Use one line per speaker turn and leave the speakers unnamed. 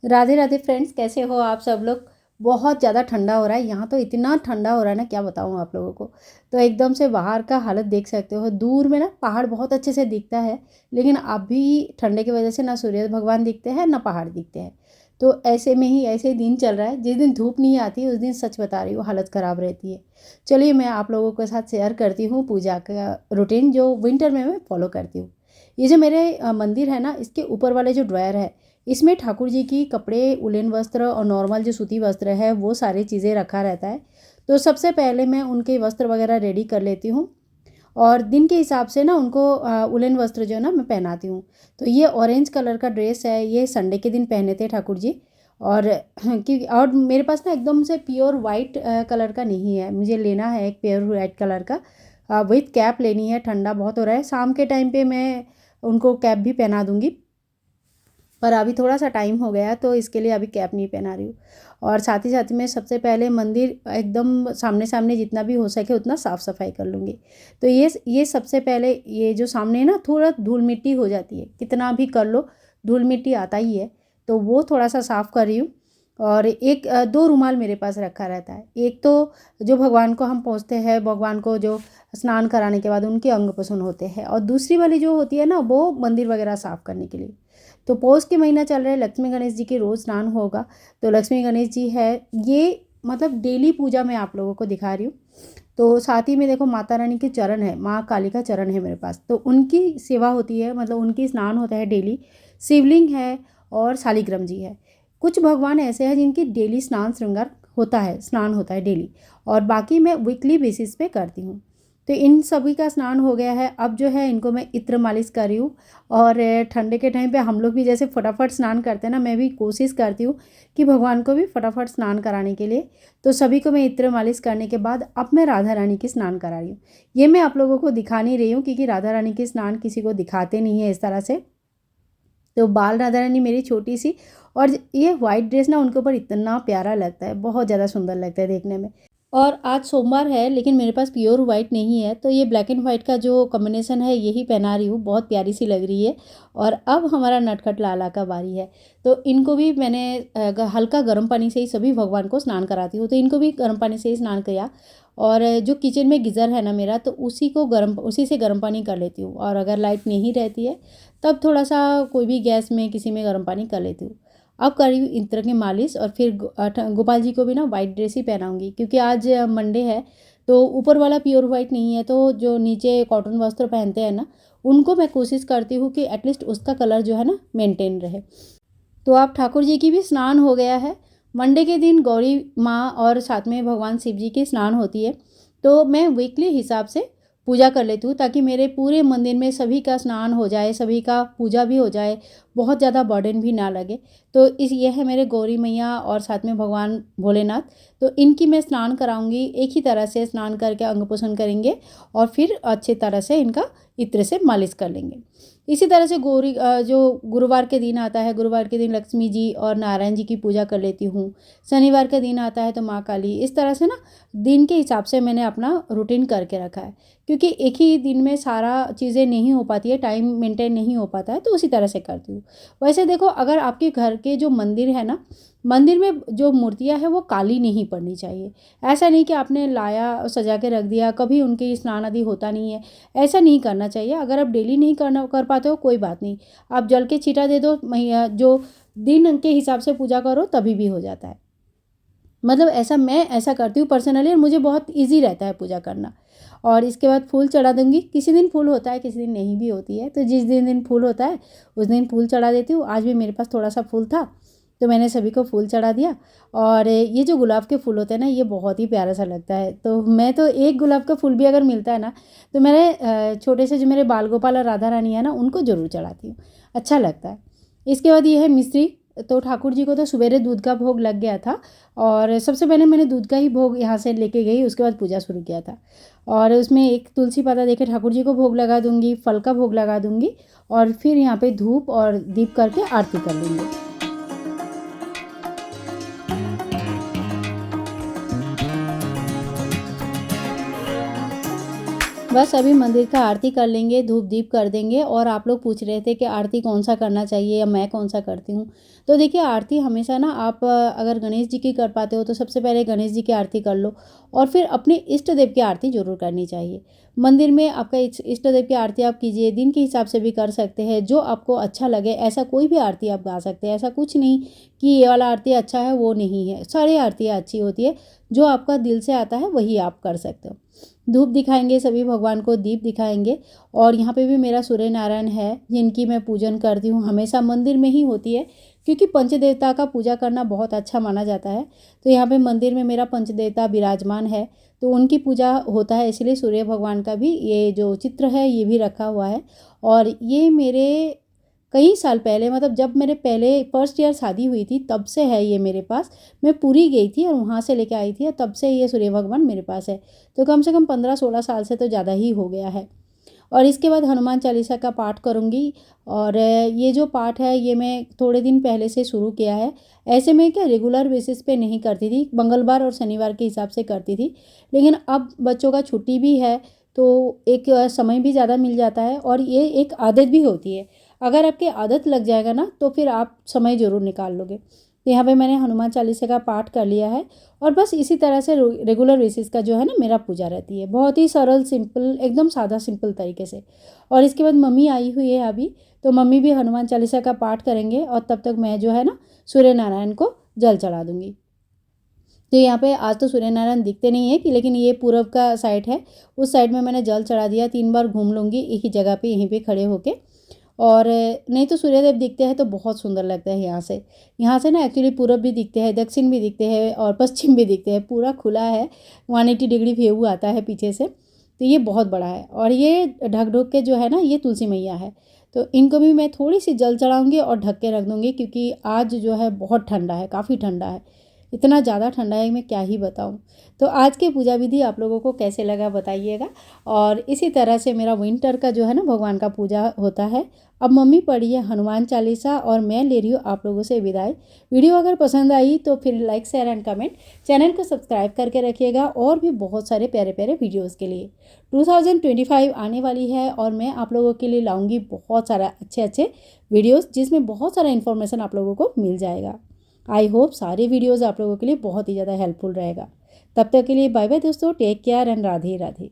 Radhe Radhe friends, कैसे हो आप सब लोग। बहुत ज़्यादा ठंडा हो रहा है यहाँ तो, इतना ठंडा हो रहा है ना, क्या बताऊँ आप लोगों को। तो एकदम से बाहर का हालत देख सकते हो, दूर में ना पहाड़ बहुत अच्छे से दिखता है, लेकिन अभी ठंडे की वजह से ना सूर्य भगवान दिखते हैं ना पहाड़ दिखते हैं। तो ऐसे में ही ऐसे ही दिन चल रहा है। जिस दिन धूप नहीं आती उस दिन सच बता रही हूँ हालत ख़राब रहती है। चलिए मैं आप लोगों के साथ शेयर करती हूँ पूजा का रूटीन जो विंटर में मैं फॉलो करती हूँ। ये जो मेरे मंदिर है ना, इसके ऊपर वाले जो ड्रायर है, इसमें ठाकुर जी की कपड़े, उलेन वस्त्र और नॉर्मल जो सूती वस्त्र है वो सारी चीज़ें रखा रहता है। तो सबसे पहले मैं उनके वस्त्र वगैरह रेडी कर लेती हूँ और दिन के हिसाब से ना उनको उलेन वस्त्र जो है ना मैं पहनाती हूँ। तो ये ऑरेंज कलर का ड्रेस है, ये संडे के दिन पहने थे ठाकुर जी। और और मेरे पास ना एकदम से प्योर वाइट कलर का नहीं है, मुझे लेना है एक प्योर वाइट कलर का विथ कैप लेनी है। ठंडा बहुत हो रहा है, शाम के टाइम पे मैं उनको कैप भी पहना दूँगी, पर अभी थोड़ा सा टाइम हो गया तो इसके लिए अभी कैप नहीं पहना रही हूँ। और साथ ही साथ में सबसे पहले मंदिर एकदम सामने सामने जितना भी हो सके उतना साफ़ सफाई कर लूँगी। तो ये सबसे पहले ये जो सामने ना थोड़ा धूल मिट्टी हो जाती है, कितना भी कर लो धूल मिट्टी आता ही है, तो वो थोड़ा सा साफ़ कर रही हूँ। और एक दो रुमाल मेरे पास रखा रहता है। एक तो जो भगवान को हम पोंछते हैं, भगवान को जो स्नान कराने के बाद उनके अंग पुसून होते हैं, और दूसरी वाली जो होती है ना वो मंदिर वगैरह साफ़ करने के लिए। तो पौष के महीना चल रहा है, लक्ष्मी गणेश जी की रोज़ स्नान होगा। तो लक्ष्मी गणेश जी है ये, मतलब डेली पूजा मैं आप लोगों को दिखा रही हूँ। तो साथ ही में देखो माता रानी के चरण है, माँ काली का चरण है मेरे पास, तो उनकी सेवा होती है, मतलब उनकी स्नान होता है डेली। शिवलिंग है और शालिग्राम जी है। कुछ भगवान ऐसे हैं जिनकी डेली स्नान श्रृंगार होता है, स्नान होता है डेली, और बाकी मैं वीकली बेसिस पे करती हूँ। तो इन सभी का स्नान हो गया है, अब जो है इनको मैं इत्र मालिश कर रही हूँ। और ठंडे के टाइम पे हम लोग भी जैसे फटाफट स्नान करते हैं ना, मैं भी कोशिश करती हूँ कि भगवान को भी फटाफट स्नान कराने के लिए। तो सभी को मैं इत्र मालिश करने के बाद अब मैं राधा रानी की स्नान करा रही हूँ। ये मैं आप लोगों को दिखा नहीं रही हूँ क्योंकि राधा रानी की स्नान किसी को दिखाते नहीं है इस तरह से। तो बाल राधा रानी मेरी छोटी सी, और ये वाइट ड्रेस ना उनके ऊपर इतना प्यारा लगता है, बहुत ज़्यादा सुंदर लगता है देखने में। और आज सोमवार है लेकिन मेरे पास प्योर वाइट नहीं है, तो ये ब्लैक एंड वाइट का जो कॉम्बिनेशन है यही पहना रही हूँ, बहुत प्यारी सी लग रही है। और अब हमारा नटखट लाला का बारी है। तो इनको भी मैंने हल्का गर्म पानी से ही सभी भगवान को स्नान कराती हूँ, तो इनको भी गर्म पानी से ही स्नान किया। और जो किचन में गीज़र है ना मेरा, तो उसी से गर्म पानी कर लेती हूँ। और अगर लाइट नहीं रहती है तब थोड़ा सा कोई भी गैस में किसी में गर्म पानी कर लेती हूँ। अब कर रही हूँ इत्र की मालिश, और फिर गोपाल जी को भी ना वाइट ड्रेस ही पहनाऊंगी क्योंकि आज मंडे है। तो ऊपर वाला प्योर वाइट नहीं है, तो जो नीचे कॉटन वस्त्र पहनते हैं ना, उनको मैं कोशिश करती हूँ कि एटलीस्ट उसका कलर जो है ना मेंटेन रहे। तो अब ठाकुर जी की भी स्नान हो गया है। मंडे के दिन गौरी माँ और साथ में भगवान शिव जी की स्नान होती है। तो मैं वीकली हिसाब से पूजा कर लेती हूँ ताकि मेरे पूरे मंदिर में सभी का स्नान हो जाए, सभी का पूजा भी हो जाए, बहुत ज़्यादा बर्डन भी ना लगे। तो इस ये है मेरे गौरी मैया और साथ में भगवान भोलेनाथ। तो इनकी मैं स्नान कराऊंगी, एक ही तरह से स्नान करके अंग पोषण करेंगे और फिर अच्छी तरह से इनका इत्र से मालिश कर लेंगे। इसी तरह से जो गुरुवार के दिन आता है, गुरुवार के दिन लक्ष्मी जी और नारायण जी की पूजा कर लेती हूँ। शनिवार का दिन आता है तो माँ काली, इस तरह से ना दिन के हिसाब से मैंने अपना रूटीन करके रखा है। क्योंकि एक ही दिन में सारा चीज़ें नहीं हो पाती है, टाइम मेंटेन नहीं हो पाता है, तो उसी तरह से करती हूँ। वैसे देखो, अगर आपके घर के जो मंदिर है ना, मंदिर में जो मूर्तियाँ हैं वो काली नहीं पड़नी चाहिए। ऐसा नहीं कि आपने लाया सजा के रख दिया, कभी उनकी स्नान आदि होता नहीं है, ऐसा नहीं करना चाहिए। अगर आप डेली नहीं कर पाते हो कोई बात नहीं, आप जल के छीटा दे दो, मैया जो दिन के हिसाब से पूजा करो तभी भी हो जाता है। मतलब ऐसा मैं ऐसा करती हूँ पर्सनली, और मुझे बहुत ईजी रहता है पूजा करना। और इसके बाद फूल चढ़ा दूँगी। किसी दिन फूल होता है, किसी दिन नहीं भी होती है, तो जिस दिन फूल होता है उस दिन फूल चढ़ा देती हूँ। आज भी मेरे पास थोड़ा सा फूल था तो मैंने सभी को फूल चढ़ा दिया। और ये जो गुलाब के फूल होते हैं ना, ये बहुत ही प्यारा सा लगता है। तो मैं तो एक गुलाब का फूल भी अगर मिलता है ना, तो मैंने छोटे से जो मेरे बाल गोपाल और राधा रानी है ना, उनको ज़रूर चढ़ाती हूँ, अच्छा लगता है। इसके बाद ये है मिश्री। तो ठाकुर जी को तो सवेरे दूध का भोग लग गया था, और सबसे पहले मैंने दूध का ही भोग यहाँ से लेके गई, उसके बाद पूजा शुरू किया था। और उसमें एक तुलसी पाता देके ठाकुर जी को भोग लगा दूंगी, फल का भोग लगा दूंगी, और फिर यहाँ पे धूप और दीप करके आरती कर लूँगी। बस अभी मंदिर का आरती कर लेंगे, धूप दीप कर देंगे। और आप लोग पूछ रहे थे कि आरती कौन सा करना चाहिए या मैं कौन सा करती हूँ। तो देखिए, आरती हमेशा ना आप अगर गणेश जी की कर पाते हो तो सबसे पहले गणेश जी की आरती कर लो, और फिर अपने इष्ट देव की आरती ज़रूर करनी चाहिए। मंदिर में आपका इष्ट देव की आरती आप कीजिए, दिन के हिसाब से भी कर सकते हैं, जो आपको अच्छा लगे ऐसा कोई भी आरती आप गा सकते हैं। ऐसा कुछ नहीं कि ये वाला आरती अच्छा है वो नहीं है, सारी आरतियाँ अच्छी होती है। जो आपका दिल से आता है वही आप कर सकते हो। धूप दिखाएंगे, सभी भगवान को दीप दिखाएंगे। और यहाँ पे भी मेरा सूर्य नारायण है जिनकी मैं पूजन करती हूँ, हमेशा मंदिर में ही होती है, क्योंकि पंचदेवता का पूजा करना बहुत अच्छा माना जाता है। तो यहाँ पे मंदिर में मेरा पंचदेवता विराजमान है, तो उनकी पूजा होता है, इसलिए सूर्य भगवान का भी ये जो चित्र है ये भी रखा हुआ है। और ये मेरे कई साल पहले, मतलब जब मेरे पहले फर्स्ट ईयर शादी हुई थी तब से है ये मेरे पास। मैं पूरी गई थी और वहाँ से लेके आई थी, और तब से ये सूर्य भगवान मेरे पास है। तो कम से कम 15-16 साल से तो ज़्यादा ही हो गया है। और इसके बाद हनुमान चालीसा का पाठ करूँगी। और ये जो पाठ है ये मैं थोड़े दिन पहले से शुरू किया है। ऐसे में क्या रेगुलर बेसिस पे नहीं करती थी, मंगलवार और शनिवार के हिसाब से करती थी, लेकिन अब बच्चों का छुट्टी भी है तो एक समय भी ज़्यादा मिल जाता है, और ये एक आदत भी होती है। अगर आपकी आदत लग जाएगा ना तो फिर आप समय ज़रूर निकाल लोगे। तो यहाँ पे मैंने हनुमान चालीसा का पाठ कर लिया है, और बस इसी तरह से रेगुलर बेसिस का जो है ना मेरा पूजा रहती है, बहुत ही सरल सिंपल, एकदम सादा सिंपल तरीके से। और इसके बाद मम्मी आई हुई है अभी, तो मम्मी भी हनुमान चालीसा का पाठ करेंगे, और तब तक मैं जो है ना सूर्य नारायण को जल चढ़ा दूँगी। तो यहाँ पे आज तो सूर्य नारायण दिखते नहीं है कि, लेकिन ये पूरब का साइड है, उस साइड में मैंने जल चढ़ा दिया। 3 बार घूम लूँगी एक ही जगह पे, यहीं पे खड़े होके। और नहीं तो सूर्यदेव दिखते हैं तो बहुत सुंदर लगता है यहाँ से ना एक्चुअली पूरब भी दिखते हैं, दक्षिण भी दिखते हैं और पश्चिम भी दिखते हैं, पूरा खुला है। 180 डिग्री व्यू आता है पीछे से, तो ये बहुत बड़ा है। और ये ढक ढक के जो है ना ये तुलसी मैया है, तो इनको भी मैं थोड़ी सी जल चढ़ाऊँगी और ढक के रख दूँगी, क्योंकि आज जो है बहुत ठंडा है, काफ़ी ठंडा है, इतना ज़्यादा ठंडा है मैं क्या ही बताऊँ। तो आज की पूजा विधि आप लोगों को कैसे लगा बताइएगा। और इसी तरह से मेरा विंटर का जो है ना भगवान का पूजा होता है। अब मम्मी पढ़ी है हनुमान चालीसा और मैं ले रही हूँ आप लोगों से विदाई। वीडियो अगर पसंद आई तो फिर like share and comment, channel को सब्सक्राइब करके रखिएगा और भी बहुत सारे प्यारे प्यारे वीडियोज़ के लिए। 2025 आने वाली है और मैं आप लोगों के लिए लाऊंगी बहुत सारा अच्छे अच्छे वीडियोज़, जिसमें बहुत सारा इन्फॉर्मेशन आप लोगों को मिल जाएगा। आई होप सारे वीडियोज़ आप लोगों के लिए बहुत ही ज़्यादा हेल्पफुल रहेगा। तब तक के लिए बाय बाय दोस्तों, take care and Radhe Radhe.